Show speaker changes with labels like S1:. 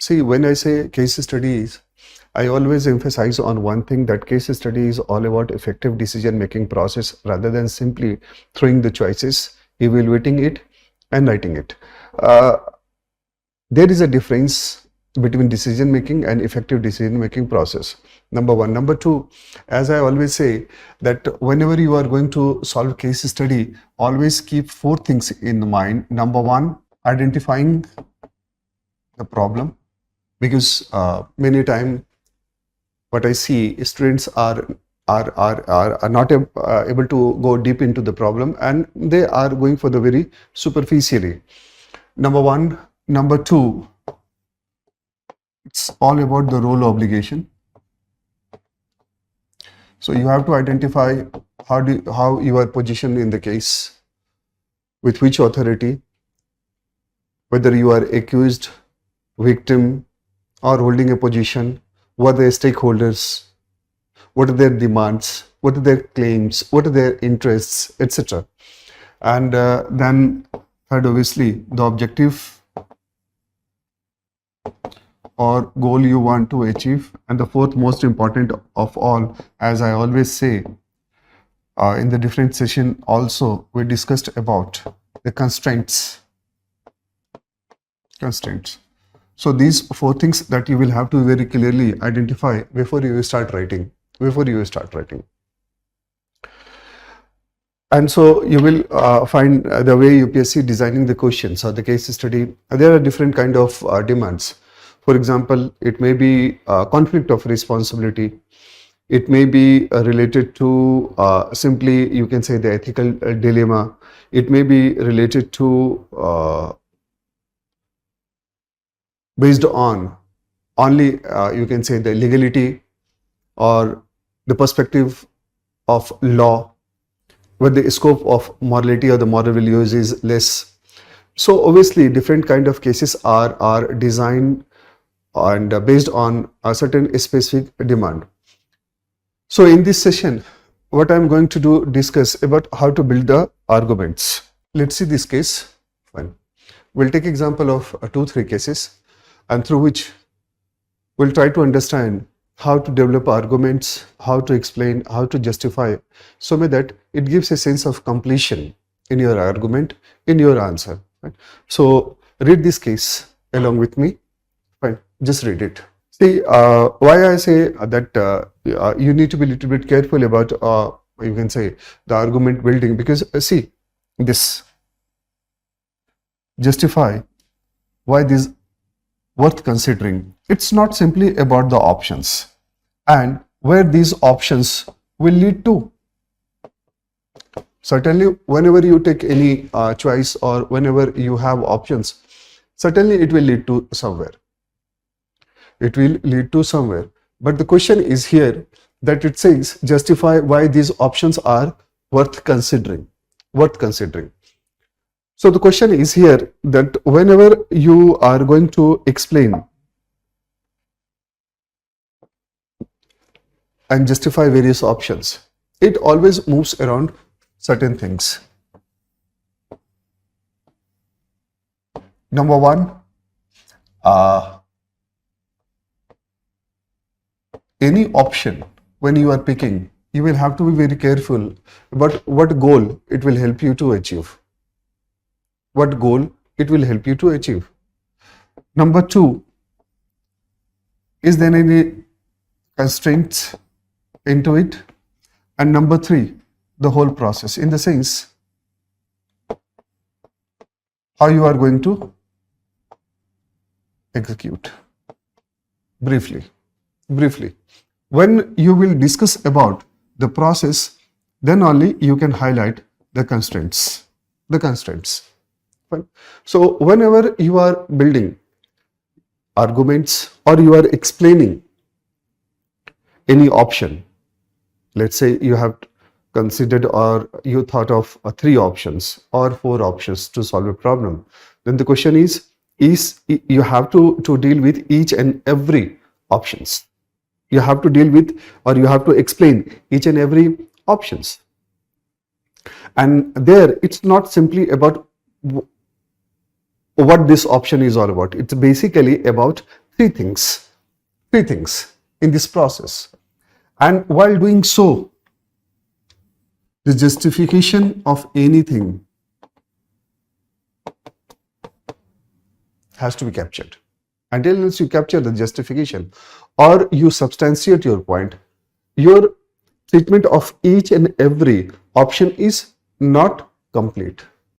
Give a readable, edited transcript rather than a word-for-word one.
S1: See, when I say case studies, I always emphasize on one thing, that case study is all about effective decision making process rather than simply throwing the choices, evaluating it and writing it. Uh, there is a difference between decision making and effective decision making process. Number one. Number two, as I always say, that whenever you are going to solve case study, always keep four things in mind. Number one, identifying the problem, because many times what I see, students are not able to go deep into the problem, and they are going for the very superficially. Number one. Number two, it's all about the role obligation. So you have to identify how you are positioned in the case, with which authority, whether you are accused, victim, or holding a position, what are their stakeholders, what are their demands, what are their claims, what are their interests, etc. And then third, obviously, the objective or goal you want to achieve. And the fourth most important of all, as I always say, in the different session also, we discussed about the constraints. So these four things that you will have to very clearly identify before you start writing. And so you will find the way UPSC designing the questions or the case study, there are different kind of demands. For example, it may be conflict of responsibility. It may be related to simply, you can say, the ethical dilemma. It may be related to based on only, you can say, the legality or the perspective of law, where the scope of morality or the moral values is less. So obviously different kind of cases are designed and based on a certain specific demand. So in this session, what I'm going to discuss about how to build the arguments. Let's see this case. Fine. We'll take example of 2-3 cases, and through which we'll try to understand how to develop arguments, how to explain, how to justify, so that it gives a sense of completion in your argument, in your answer. Right? So read this case along with me. Fine, just read it. See, why I say that you need to be a little bit careful about, you can say, the argument building, because see, this justify why this worth considering. It's not simply about the options and where these options will lead to. Certainly, whenever you take any choice or whenever you have options, certainly it will lead to somewhere. It will lead to somewhere. But the question is here that it says justify why these options are worth considering. So the question is here that whenever you are going to explain and justify various options, it always moves around certain things. Number one, any option when you are picking, you will have to be very careful about what goal it will help you to achieve. Number two, is there any constraints into it? And number three, the whole process, in the sense how you are going to execute. Briefly. When you will discuss about the process, then only you can highlight the constraints. Fine. So whenever you are building arguments or you are explaining any option, let's say you have considered or you thought of 3 options or 4 options to solve a problem, then the question is you have to deal with each and every options. You have to deal with, or you have to explain each and every options. And there, it's not simply about what this option is all about. It's basically about three things in this process. And while doing so, the justification of anything has to be captured. Until unless you capture the justification or you substantiate your point, your treatment of each and every option is not complete.